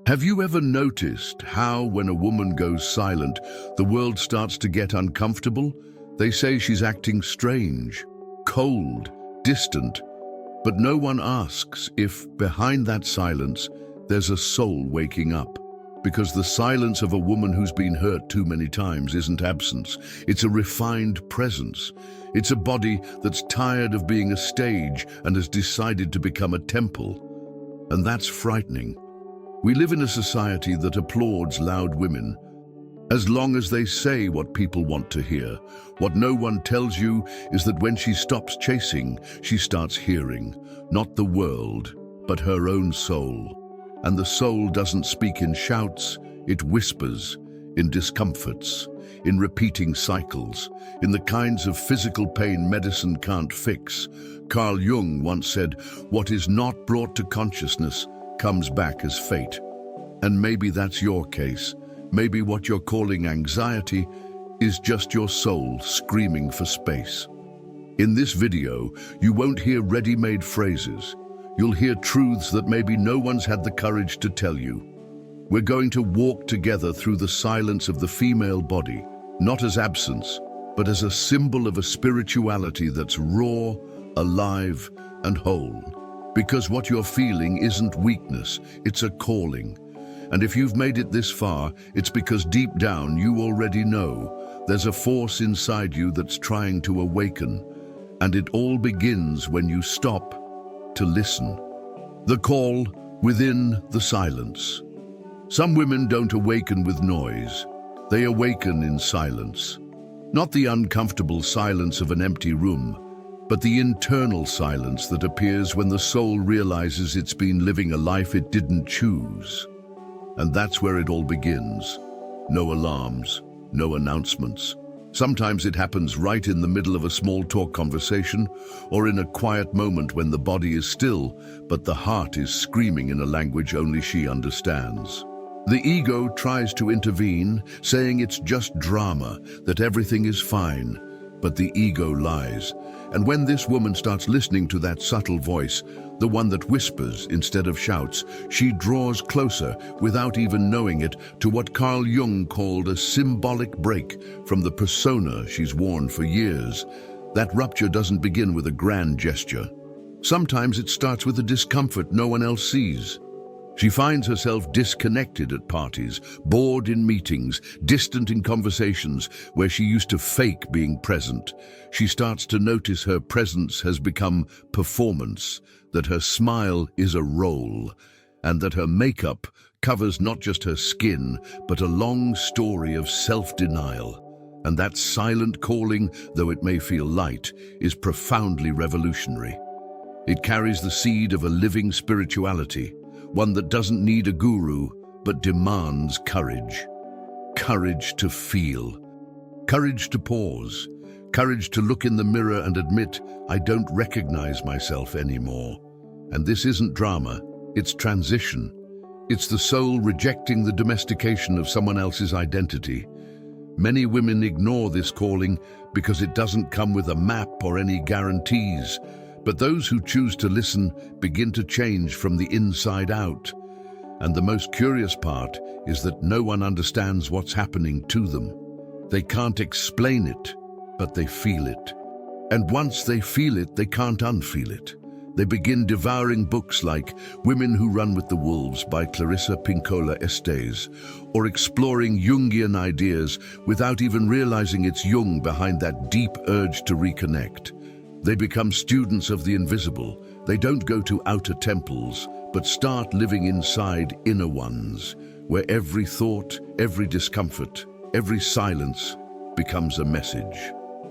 Have you ever noticed how, when a woman goes silent, the world starts to get uncomfortable? They say she's acting strange, cold, distant, but no one asks if, behind that silence, there's a soul waking up. Because the silence of a woman who's been hurt too many times isn't absence, it's a refined presence. It's a body that's tired of being a stage and has decided to become a temple. And that's frightening. We live in a society that applauds loud women, as long as they say what people want to hear. What no one tells you is that when she stops chasing, she starts hearing, not the world, but her own soul. And the soul doesn't speak in shouts, it whispers, in discomforts, in repeating cycles, in the kinds of physical pain medicine can't fix. Carl Jung once said, "What is not brought to consciousness comes back as fate." And maybe that's your case. Maybe what you're calling anxiety is just your soul screaming for space. In this video, you won't hear ready-made phrases. You'll hear truths that maybe no one's had the courage to tell you. We're going to walk together through the silence of the female body, not as absence, but as a symbol of a spirituality that's raw, alive, and whole. Because what you're feeling isn't weakness, it's a calling. And if you've made it this far, it's because deep down you already know there's a force inside you that's trying to awaken. And it all begins when you stop to listen. The call within the silence. Some women don't awaken with noise. They awaken in silence. Not the uncomfortable silence of an empty room, but the internal silence that appears when the soul realizes it's been living a life it didn't choose. And that's where it all begins. No alarms, no announcements. Sometimes it happens right in the middle of a small talk conversation, or in a quiet moment when the body is still, but the heart is screaming in a language only she understands. The ego tries to intervene, saying it's just drama, that everything is fine. But the ego lies. And when this woman starts listening to that subtle voice, the one that whispers instead of shouts, she draws closer, without even knowing it, to what Carl Jung called a symbolic break from the persona she's worn for years. That rupture doesn't begin with a grand gesture. Sometimes it starts with a discomfort no one else sees. She finds herself disconnected at parties, bored in meetings, distant in conversations where she used to fake being present. She starts to notice her presence has become performance, that her smile is a role, and that her makeup covers not just her skin, but a long story of self-denial. And that silent calling, though it may feel light, is profoundly revolutionary. It carries the seed of a living spirituality, one that doesn't need a guru, but demands courage. Courage to feel. Courage to pause. Courage to look in the mirror and admit, I don't recognize myself anymore. And this isn't drama, it's transition. It's the soul rejecting the domestication of someone else's identity. Many women ignore this calling because it doesn't come with a map or any guarantees. But those who choose to listen begin to change from the inside out. And the most curious part is that no one understands what's happening to them. They can't explain it, but they feel it. And once they feel it, they can't unfeel it. They begin devouring books like Women Who Run with the Wolves by Clarissa Pinkola Estes, or exploring Jungian ideas without even realizing it's Jung behind that deep urge to reconnect. They become students of the invisible. They don't go to outer temples, but start living inside inner ones, where every thought, every discomfort, every silence becomes a message.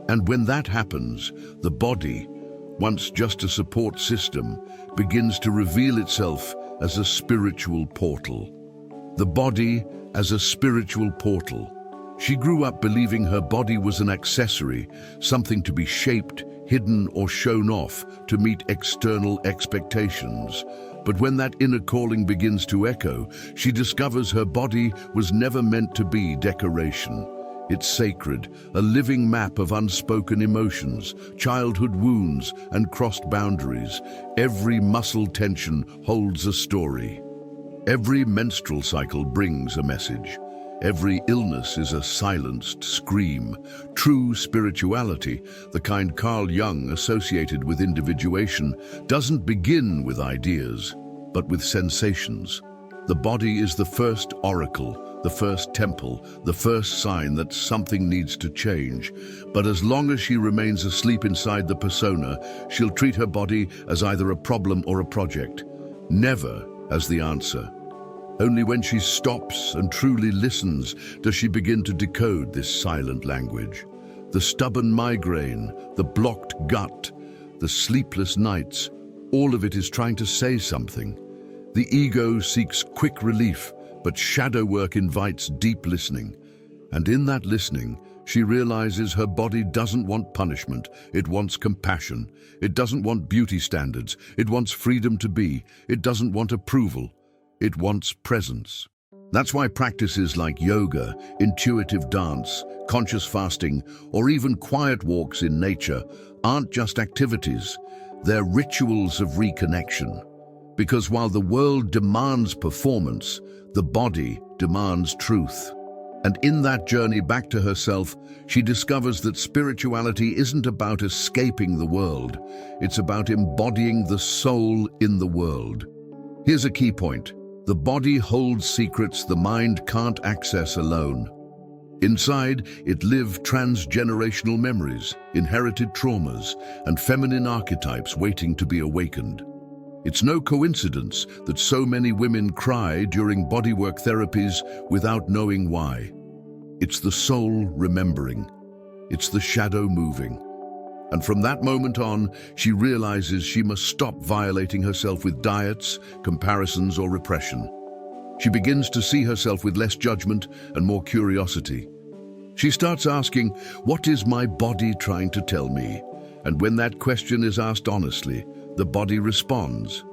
And when that happens, the body, once just a support system, begins to reveal itself as a spiritual portal. The body as a spiritual portal. She grew up believing her body was an accessory, something to be shaped, hidden, or shown off to meet external expectations. But when that inner calling begins to echo, she discovers her body was never meant to be decoration. It's sacred, a living map of unspoken emotions, childhood wounds, and crossed boundaries. Every muscle tension holds a story. Every menstrual cycle brings a message. Every illness is a silenced scream. True spirituality, the kind Carl Jung associated with individuation, doesn't begin with ideas, but with sensations. The body is the first oracle, the first temple, the first sign that something needs to change. But as long as she remains asleep inside the persona, she'll treat her body as either a problem or a project, never as the answer. Only when she stops and truly listens does she begin to decode this silent language. The stubborn migraine, the blocked gut, the sleepless nights, all of it is trying to say something. The ego seeks quick relief, but shadow work invites deep listening. And in that listening, she realizes her body doesn't want punishment, it wants compassion. It doesn't want beauty standards, it wants freedom to be. It doesn't want approval, it wants presence. That's why practices like yoga, intuitive dance, conscious fasting, or even quiet walks in nature aren't just activities, they're rituals of reconnection. Because while the world demands performance, the body demands truth. And in that journey back to herself, she discovers that spirituality isn't about escaping the world, it's about embodying the soul in the world. Here's a key point. The body holds secrets the mind can't access alone. Inside, it lives transgenerational memories, inherited traumas, and feminine archetypes waiting to be awakened. It's no coincidence that so many women cry during bodywork therapies without knowing why. It's the soul remembering. It's the shadow moving. And from that moment on, she realizes she must stop violating herself with diets, comparisons, or repression. She begins to see herself with less judgment and more curiosity. She starts asking, what is my body trying to tell me? And when that question is asked honestly, the body responds.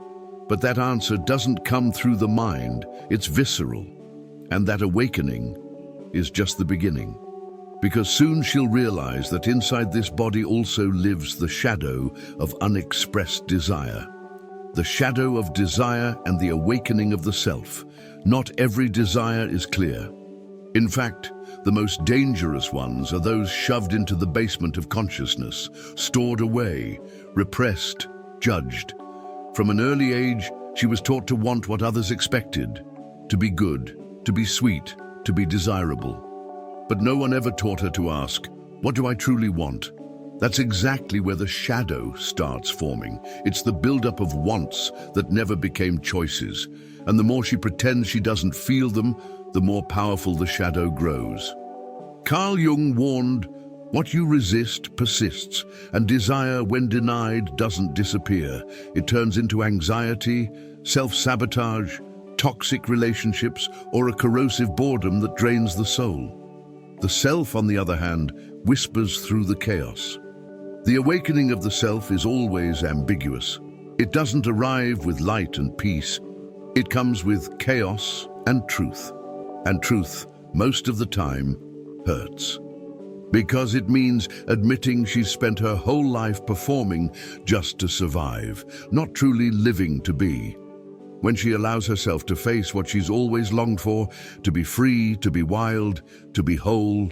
But that answer doesn't come through the mind, it's visceral. And that awakening is just the beginning. Because soon she'll realize that inside this body also lives the shadow of unexpressed desire. The shadow of desire and the awakening of the self. Not every desire is clear. In fact, the most dangerous ones are those shoved into the basement of consciousness, stored away, repressed, judged. From an early age, she was taught to want what others expected, to be good, to be sweet, to be desirable. But no one ever taught her to ask, what do I truly want? That's exactly where the shadow starts forming. It's the buildup of wants that never became choices. And the more she pretends she doesn't feel them, the more powerful the shadow grows. Carl Jung warned, what you resist persists, and desire, when denied, doesn't disappear. It turns into anxiety, self-sabotage, toxic relationships, or a corrosive boredom that drains the soul. The self, on the other hand, whispers through the chaos. The awakening of the self is always ambiguous. It doesn't arrive with light and peace. It comes with chaos and truth. And truth, most of the time, hurts. Because it means admitting she's spent her whole life performing just to survive, not truly living to be. When she allows herself to face what she's always longed for, to be free, to be wild, to be whole,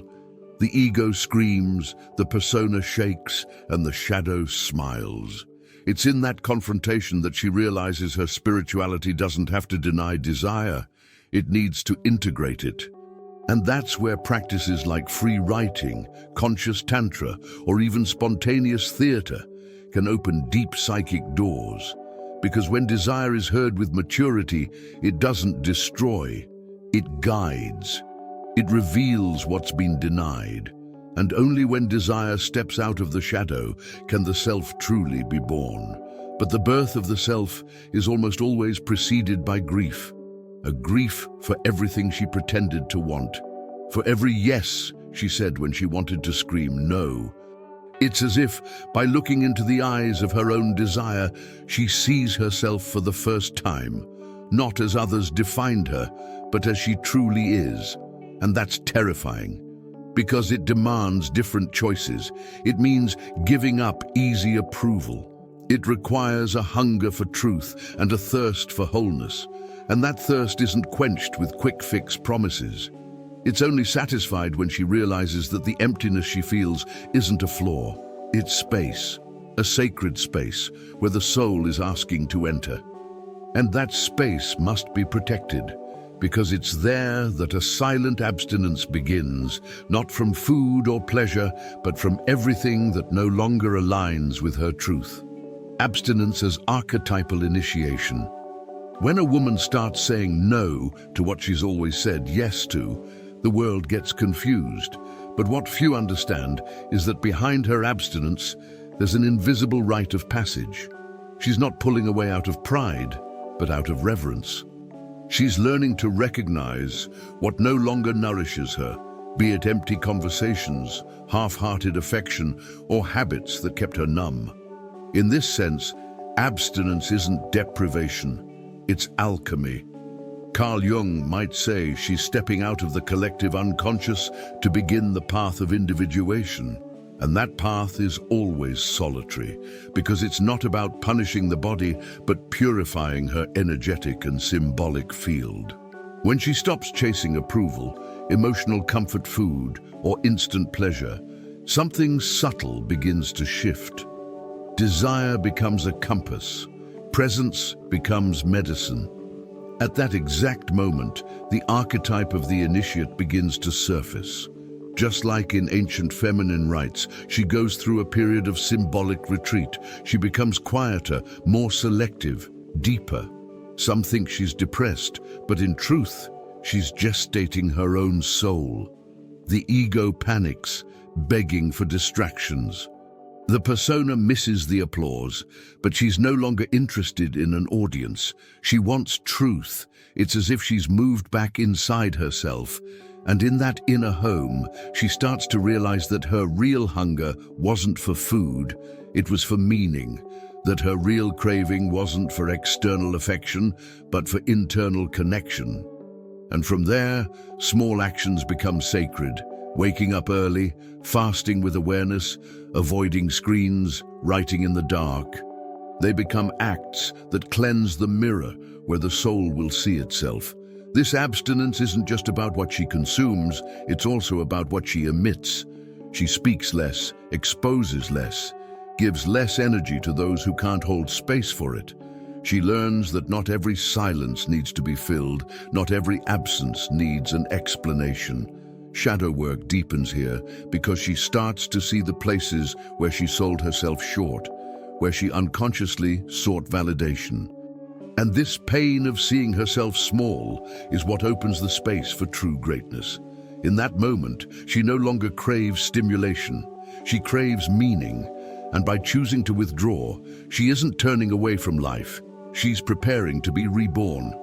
the ego screams, the persona shakes, and the shadow smiles. It's in that confrontation that she realizes her spirituality doesn't have to deny desire, it needs to integrate it. And that's where practices like free writing, conscious tantra, or even spontaneous theater can open deep psychic doors. Because when desire is heard with maturity, it doesn't destroy, it guides. It reveals what's been denied. And only when desire steps out of the shadow can the self truly be born. But the birth of the self is almost always preceded by grief. A grief for everything she pretended to want. For every yes she said when she wanted to scream no. It's as if, by looking into the eyes of her own desire, she sees herself for the first time, not as others defined her, but as she truly is. And that's terrifying, because it demands different choices. It means giving up easy approval. It requires a hunger for truth and a thirst for wholeness. And that thirst isn't quenched with quick-fix promises. It's only satisfied when she realizes that the emptiness she feels isn't a flaw. It's space, a sacred space where the soul is asking to enter. And that space must be protected, because it's there that a silent abstinence begins, not from food or pleasure, but from everything that no longer aligns with her truth. Abstinence as archetypal initiation. When a woman starts saying no to what she's always said yes to, the world gets confused. But what few understand is that behind her abstinence, there's an invisible rite of passage. She's not pulling away out of pride, but out of reverence. She's learning to recognize what no longer nourishes her, be it empty conversations, half-hearted affection, or habits that kept her numb. In this sense, abstinence isn't deprivation, it's alchemy. Carl Jung might say she's stepping out of the collective unconscious to begin the path of individuation. And that path is always solitary, because it's not about punishing the body, but purifying her energetic and symbolic field. When she stops chasing approval, emotional comfort food, or instant pleasure, something subtle begins to shift. Desire becomes a compass. Presence becomes medicine. At that exact moment, the archetype of the initiate begins to surface. Just like in ancient feminine rites, she goes through a period of symbolic retreat. She becomes quieter, more selective, deeper. Some think she's depressed, but in truth, she's gestating her own soul. The ego panics, begging for distractions. The persona misses the applause, but she's no longer interested in an audience. She wants truth. It's as if she's moved back inside herself. And in that inner home, she starts to realize that her real hunger wasn't for food, it was for meaning. That her real craving wasn't for external affection, but for internal connection. And from there, small actions become sacred. Waking up early, fasting with awareness, avoiding screens, writing in the dark. They become acts that cleanse the mirror where the soul will see itself. This abstinence isn't just about what she consumes, it's also about what she emits. She speaks less, exposes less, gives less energy to those who can't hold space for it. She learns that not every silence needs to be filled, not every absence needs an explanation. Shadow work deepens here because she starts to see the places where she sold herself short, where she unconsciously sought validation. And this pain of seeing herself small is what opens the space for true greatness. In that moment, she no longer craves stimulation. She craves meaning. And by choosing to withdraw, she isn't turning away from life. She's preparing to be reborn.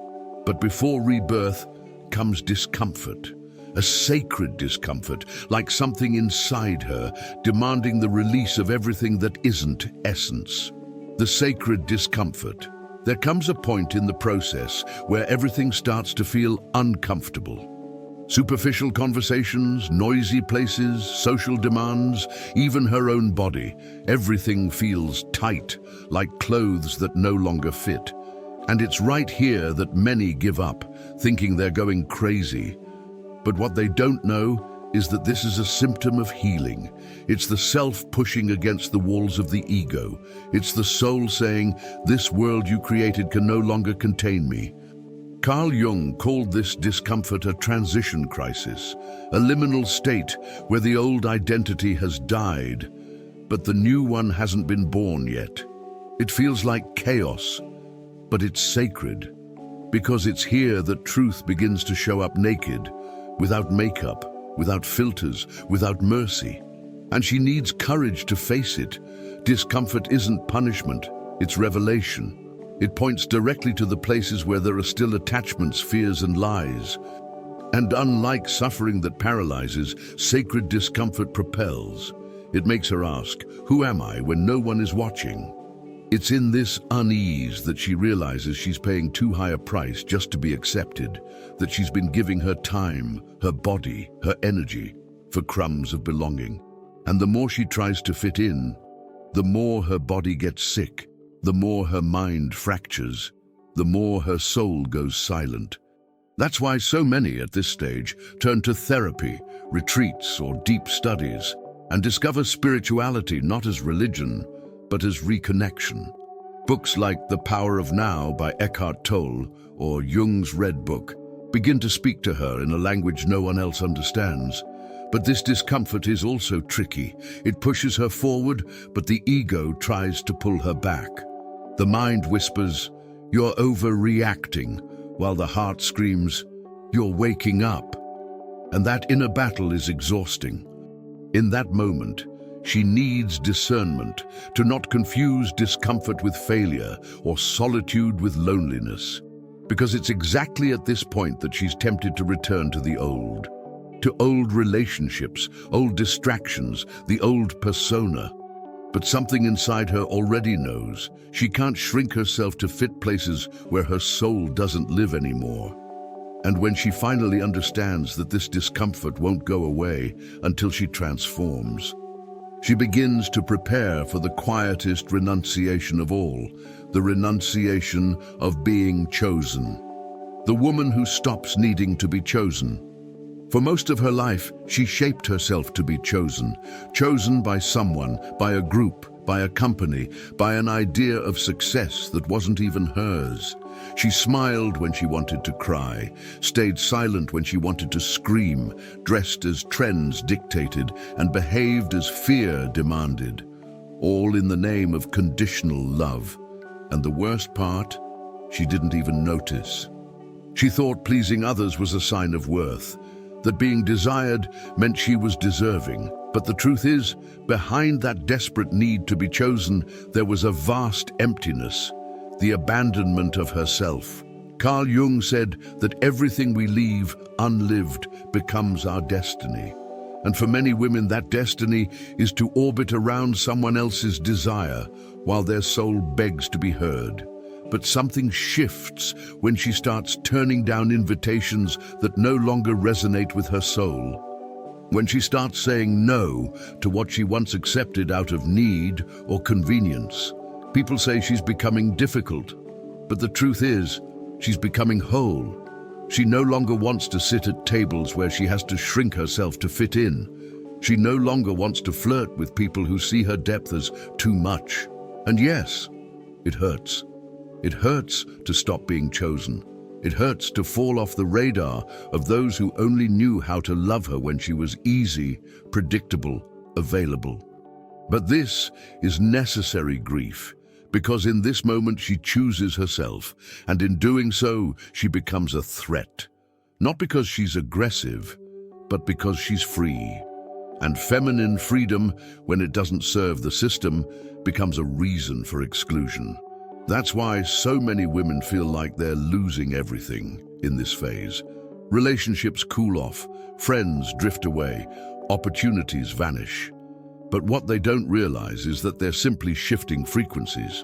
But before rebirth comes discomfort. A sacred discomfort, like something inside her, demanding the release of everything that isn't essence. The sacred discomfort. There comes a point in the process where everything starts to feel uncomfortable. Superficial conversations, noisy places, social demands, even her own body. Everything feels tight, like clothes that no longer fit. And it's right here that many give up, thinking they're going crazy. But what they don't know is that this is a symptom of healing. It's the self pushing against the walls of the ego. It's the soul saying, "This world you created can no longer contain me." Carl Jung called this discomfort a transition crisis, a liminal state where the old identity has died, but the new one hasn't been born yet. It feels like chaos, but it's sacred, because it's here that truth begins to show up naked, without makeup, without filters, without mercy. And she needs courage to face it. Discomfort isn't punishment, it's revelation. It points directly to the places where there are still attachments, fears, and lies. And unlike suffering that paralyzes, sacred discomfort propels. It makes her ask, "Who am I when no one is watching?" It's in this unease that she realizes she's paying too high a price just to be accepted, that she's been giving her time, her body, her energy for crumbs of belonging. And the more she tries to fit in, the more her body gets sick, the more her mind fractures. the more her soul goes silent. That's why so many at this stage turn to therapy, retreats, or deep studies, and discover spirituality not as religion, but as reconnection. Books like The Power of Now by Eckhart Tolle or Jung's Red Book begin to speak to her in a language no one else understands. But this discomfort is also tricky. It pushes her forward, but the ego tries to pull her back. The mind whispers, "You're overreacting," while the heart screams, "You're waking up." And that inner battle is exhausting. In that moment, she needs discernment to not confuse discomfort with failure or solitude with loneliness. Because it's exactly at this point that she's tempted to return to the old. To old relationships, old distractions, the old persona. But something inside her already knows she can't shrink herself to fit places where her soul doesn't live anymore. And when she finally understands that this discomfort won't go away until she transforms, she begins to prepare for the quietest renunciation of all, the renunciation of being chosen. The woman who stops needing to be chosen. For most of her life, she shaped herself to be chosen. Chosen by someone, by a group, by a company, by an idea of success that wasn't even hers. She smiled when she wanted to cry, stayed silent when she wanted to scream, dressed as trends dictated, and behaved as fear demanded. All in the name of conditional love. And the worst part, she didn't even notice. She thought pleasing others was a sign of worth, that being desired meant she was deserving. But the truth is, behind that desperate need to be chosen, there was a vast emptiness, the abandonment of herself. Carl Jung said that everything we leave unlived becomes our destiny. And for many women, that destiny is to orbit around someone else's desire while their soul begs to be heard. But something shifts when she starts turning down invitations that no longer resonate with her soul. When she starts saying no to what she once accepted out of need or convenience. People say she's becoming difficult, but the truth is, she's becoming whole. She no longer wants to sit at tables where she has to shrink herself to fit in. She no longer wants to flirt with people who see her depth as too much. And yes, it hurts. It hurts to stop being chosen. It hurts to fall off the radar of those who only knew how to love her when she was easy, predictable, available. But this is necessary grief, because in this moment she chooses herself, and in doing so, she becomes a threat. Not because she's aggressive, but because she's free. And feminine freedom, when it doesn't serve the system, becomes a reason for exclusion. That's why so many women feel like they're losing everything in this phase. Relationships cool off, friends drift away, opportunities vanish. But what they don't realize is that they're simply shifting frequencies.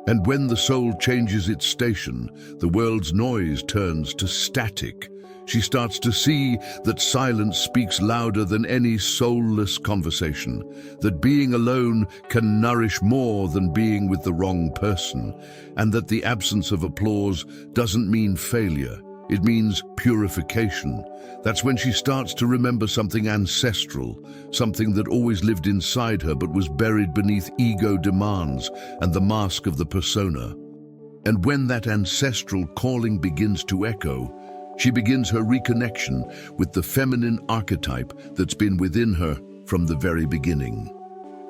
And when the soul changes its station, the world's noise turns to static. She starts to see that silence speaks louder than any soulless conversation, that being alone can nourish more than being with the wrong person, and that the absence of applause doesn't mean failure. It means purification. That's when she starts to remember something ancestral, something that always lived inside her but was buried beneath ego demands and the mask of the persona. And when that ancestral calling begins to echo, she begins her reconnection with the feminine archetype that's been within her from the very beginning.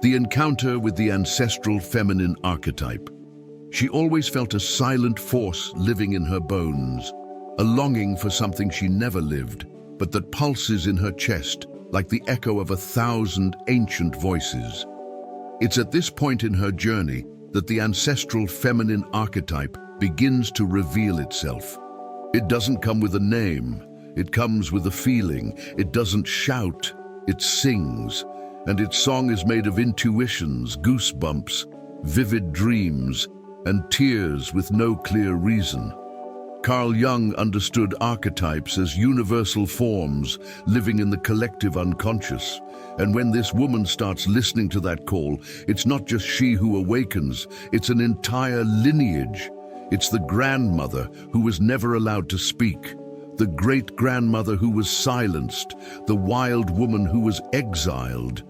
The encounter with the ancestral feminine archetype. She always felt a silent force living in her bones, a longing for something she never lived, but that pulses in her chest like the echo of 1,000 ancient voices. It's at this point in her journey that the ancestral feminine archetype begins to reveal itself. It doesn't come with a name, it comes with a feeling. It doesn't shout, it sings. And its song is made of intuitions, goosebumps, vivid dreams, and tears with no clear reason. Carl Jung understood archetypes as universal forms living in the collective unconscious. And when this woman starts listening to that call, it's not just she who awakens, it's an entire lineage. It's the grandmother who was never allowed to speak, the great-grandmother who was silenced, the wild woman who was exiled.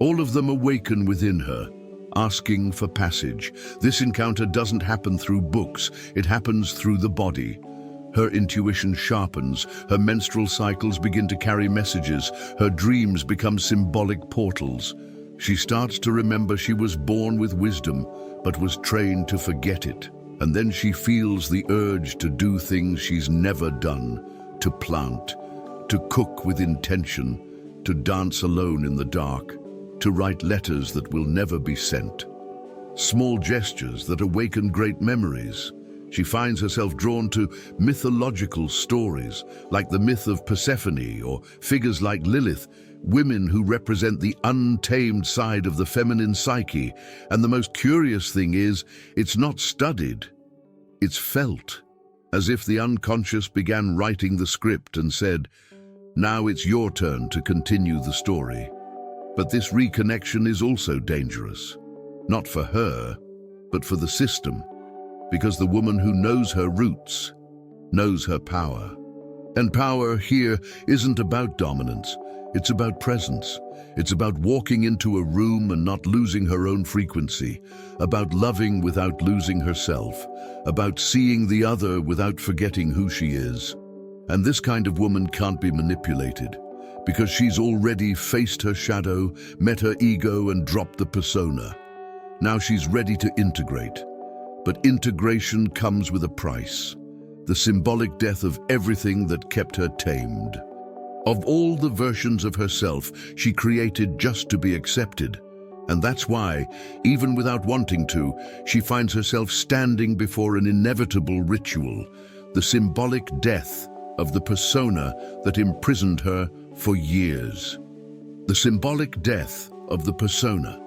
All of them awaken within her, asking for passage. This encounter doesn't happen through books, it happens through the body. Her intuition sharpens, her menstrual cycles begin to carry messages, her dreams become symbolic portals. She starts to remember she was born with wisdom, but was trained to forget it. And then she feels the urge to do things she's never done, to plant, to cook with intention, to dance alone in the dark, to write letters that will never be sent. Small gestures that awaken great memories. She finds herself drawn to mythological stories, like the myth of Persephone, or figures like Lilith, women who represent the untamed side of the feminine psyche. And the most curious thing is, it's not studied, it's felt, as if the unconscious began writing the script and said, "Now it's your turn to continue the story." But this reconnection is also dangerous, not for her, but for the system. Because the woman who knows her roots knows her power. And power here isn't about dominance, it's about presence. It's about walking into a room and not losing her own frequency, about loving without losing herself, about seeing the other without forgetting who she is. And this kind of woman can't be manipulated, because she's already faced her shadow, met her ego, and dropped the persona. Now she's ready to integrate. But integration comes with a price, the symbolic death of everything that kept her tamed. Of all the versions of herself she created just to be accepted. And that's why, even without wanting to, she finds herself standing before an inevitable ritual, the symbolic death of the persona that imprisoned her for years. The symbolic death of the persona.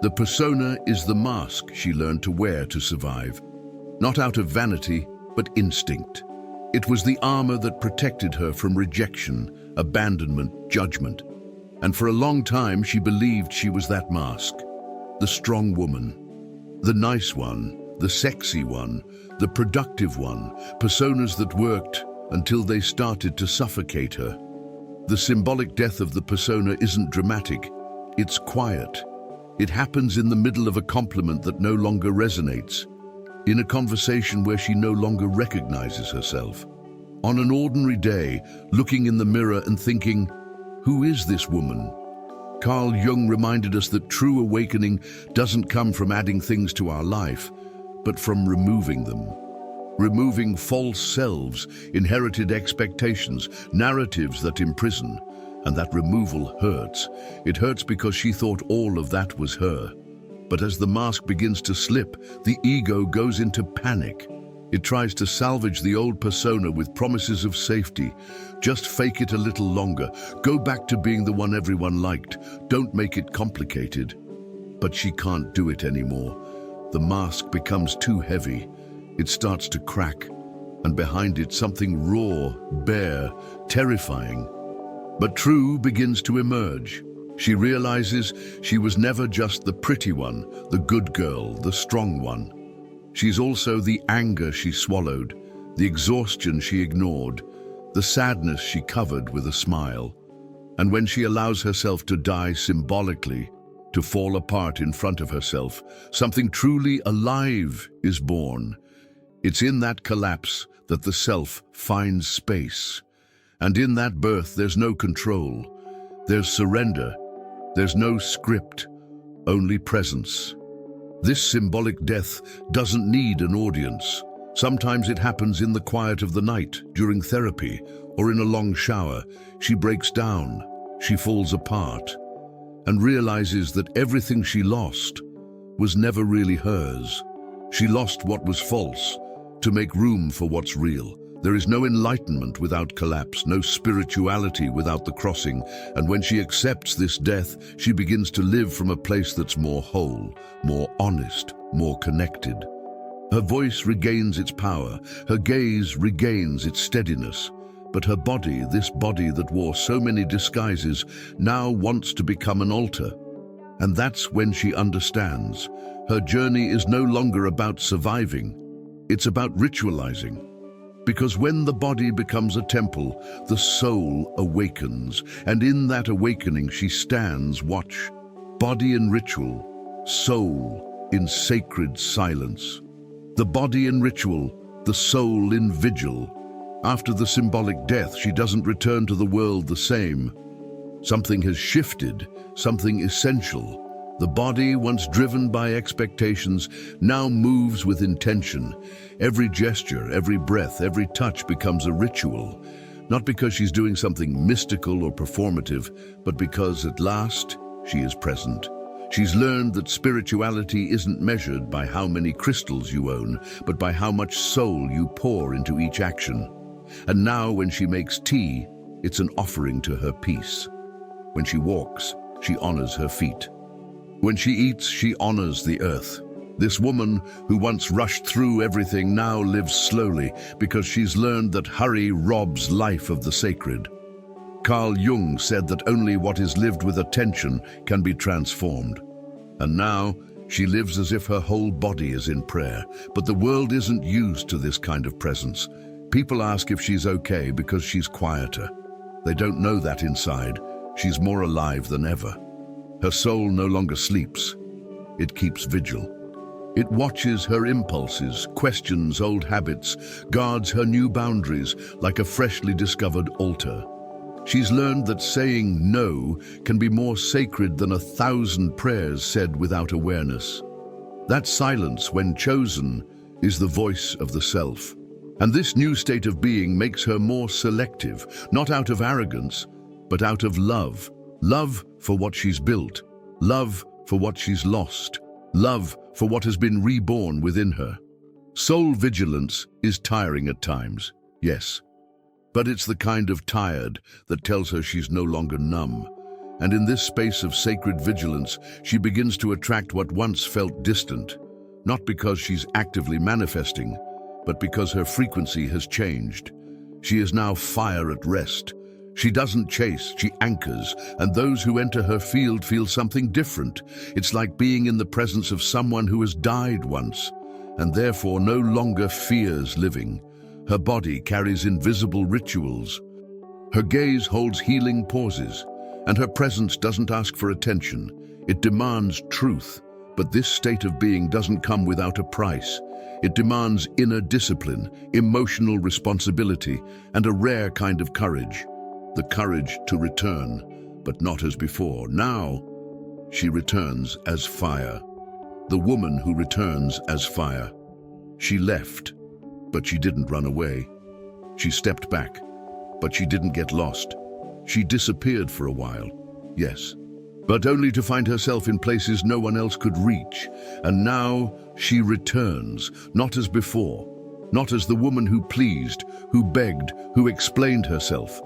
The persona is the mask she learned to wear to survive, not out of vanity, but instinct. It was the armor that protected her from rejection, abandonment, judgment. And for a long time, she believed she was that mask. The strong woman, the nice one, the sexy one, the productive one, personas that worked until they started to suffocate her. The symbolic death of the persona isn't dramatic, it's quiet. It happens in the middle of a compliment that no longer resonates, in a conversation where she no longer recognizes herself. On an ordinary day, looking in the mirror and thinking, who is this woman? Carl Jung reminded us that true awakening doesn't come from adding things to our life, but from removing them. Removing false selves, inherited expectations, narratives that imprison. And that removal hurts. It hurts because she thought all of that was her. But as the mask begins to slip, the ego goes into panic. It tries to salvage the old persona with promises of safety. Just fake it a little longer. Go back to being the one everyone liked. Don't make it complicated. But she can't do it anymore. The mask becomes too heavy. It starts to crack. And behind it, something raw, bare, terrifying. But True begins to emerge. She realizes she was never just the pretty one, the good girl, the strong one. She's also the anger she swallowed, the exhaustion she ignored, the sadness she covered with a smile. And when she allows herself to die symbolically, to fall apart in front of herself, something truly alive is born. It's in that collapse that the self finds space. And in that birth, there's no control, there's surrender, there's no script, only presence. This symbolic death doesn't need an audience. Sometimes it happens in the quiet of the night, during therapy, or in a long shower. She breaks down, she falls apart, and realizes that everything she lost was never really hers. She lost what was false to make room for what's real. There is no enlightenment without collapse, no spirituality without the crossing, and when she accepts this death, she begins to live from a place that's more whole, more honest, more connected. Her voice regains its power, her gaze regains its steadiness, but her body, this body that wore so many disguises, now wants to become an altar. And that's when she understands. Her journey is no longer about surviving. It's about ritualizing. Because when the body becomes a temple, the soul awakens, and in that awakening she stands watch. Body in ritual, soul in sacred silence. The body in ritual, the soul in vigil. After the symbolic death, she doesn't return to the world the same. Something has shifted, something essential. The body, once driven by expectations, now moves with intention. Every gesture, every breath, every touch becomes a ritual. Not because she's doing something mystical or performative, but because at last she is present. She's learned that spirituality isn't measured by how many crystals you own, but by how much soul you pour into each action. And now when she makes tea, it's an offering to her peace. When she walks, she honors her feet. When she eats, she honors the earth. This woman, who once rushed through everything, now lives slowly because she's learned that hurry robs life of the sacred. Carl Jung said that only what is lived with attention can be transformed. And now, she lives as if her whole body is in prayer. But the world isn't used to this kind of presence. People ask if she's okay because she's quieter. They don't know that inside, she's more alive than ever. Her soul no longer sleeps. It keeps vigil. It watches her impulses, questions old habits, guards her new boundaries like a freshly discovered altar. She's learned that saying no can be more sacred than 1,000 prayers said without awareness. That silence, when chosen, is the voice of the self. And this new state of being makes her more selective, not out of arrogance, but out of love. Love for what she's built, love for what she's lost, love for what has been reborn within her. Soul vigilance is tiring at times, yes, but it's the kind of tired that tells her she's no longer numb. And in this space of sacred vigilance, she begins to attract what once felt distant, not because she's actively manifesting, but because her frequency has changed. She is now fire at rest. She doesn't chase, she anchors, and those who enter her field feel something different. It's like being in the presence of someone who has died once, and therefore no longer fears living. Her body carries invisible rituals. Her gaze holds healing pauses, and her presence doesn't ask for attention. It demands truth, but this state of being doesn't come without a price. It demands inner discipline, emotional responsibility, and a rare kind of courage. The courage to return, but not as before. Now, she returns as fire. The woman who returns as fire. She left, but she didn't run away. She stepped back, but she didn't get lost. She disappeared for a while, yes, but only to find herself in places no one else could reach. And now she returns, not as before, not as the woman who pleased, who begged, who explained herself.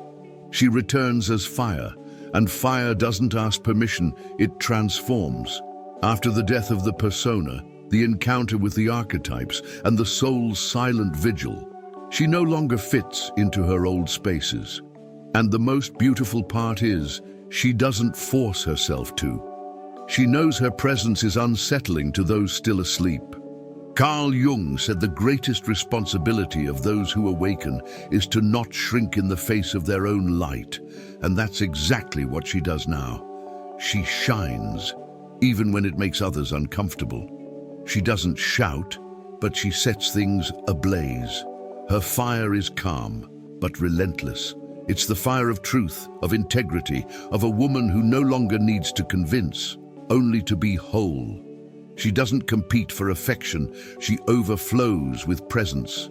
She returns as fire, and fire doesn't ask permission, it transforms. After the death of the persona, the encounter with the archetypes, and the soul's silent vigil, she no longer fits into her old spaces. And the most beautiful part is, she doesn't force herself to. She knows her presence is unsettling to those still asleep. Carl Jung said the greatest responsibility of those who awaken is to not shrink in the face of their own light. And that's exactly what she does now. She shines, even when it makes others uncomfortable. She doesn't shout, but she sets things ablaze. Her fire is calm, but relentless. It's the fire of truth, of integrity, of a woman who no longer needs to convince, only to be whole. She doesn't compete for affection, she overflows with presence.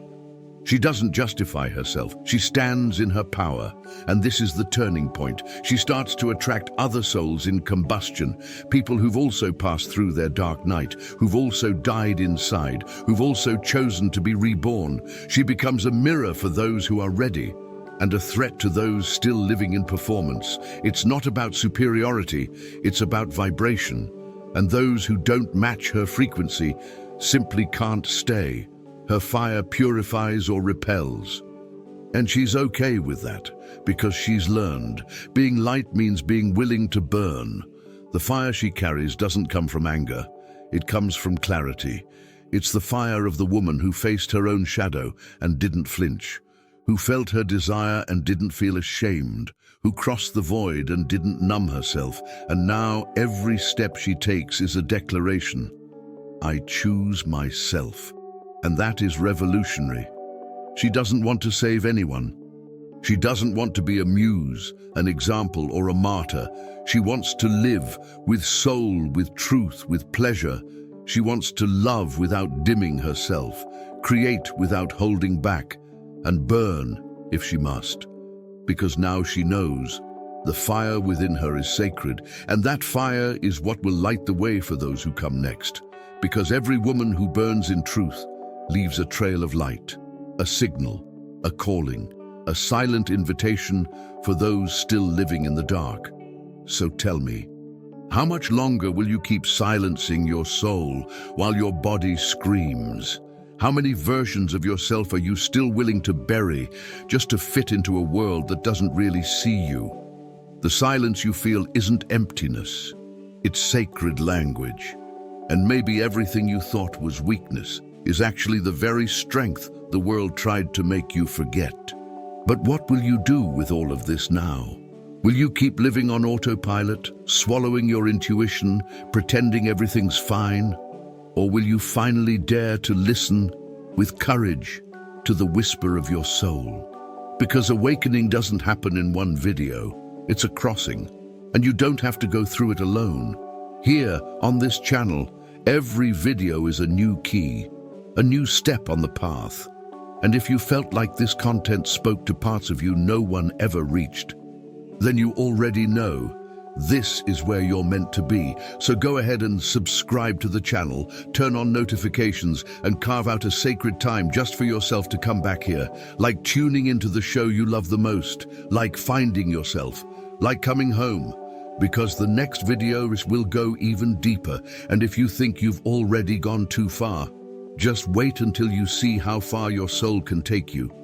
She doesn't justify herself, she stands in her power. And this is the turning point. She starts to attract other souls in combustion, people who've also passed through their dark night, who've also died inside, who've also chosen to be reborn. She becomes a mirror for those who are ready, and a threat to those still living in performance. It's not about superiority, it's about vibration. And those who don't match her frequency simply can't stay. Her fire purifies or repels. And she's okay with that, because she's learned. Being light means being willing to burn. The fire she carries doesn't come from anger. It comes from clarity. It's the fire of the woman who faced her own shadow and didn't flinch, who felt her desire and didn't feel ashamed, who crossed the void and didn't numb herself, and now every step she takes is a declaration. I choose myself. And that is revolutionary. She doesn't want to save anyone. She doesn't want to be a muse, an example, or a martyr. She wants to live with soul, with truth, with pleasure. She wants to love without dimming herself, create without holding back, and burn if she must. Because now she knows the fire within her is sacred, and that fire is what will light the way for those who come next. Because every woman who burns in truth leaves a trail of light, a signal, a calling, a silent invitation for those still living in the dark. So tell me, how much longer will you keep silencing your soul while your body screams? How many versions of yourself are you still willing to bury just to fit into a world that doesn't really see you? The silence you feel isn't emptiness, it's sacred language. And maybe everything you thought was weakness is actually the very strength the world tried to make you forget. But what will you do with all of this now? Will you keep living on autopilot, swallowing your intuition, pretending everything's fine? Or will you finally dare to listen with courage to the whisper of your soul? Because awakening doesn't happen in one video, it's a crossing, and you don't have to go through it alone. Here, on this channel, every video is a new key, a new step on the path. And if you felt like this content spoke to parts of you no one ever reached, then you already know this is where you're meant to be. So go ahead and subscribe to the channel, turn on notifications, and carve out a sacred time just for yourself to come back here, like tuning into the show you love the most, like finding yourself, like coming home. Because the next video will go even deeper, and if you think you've already gone too far, just wait until you see how far your soul can take you.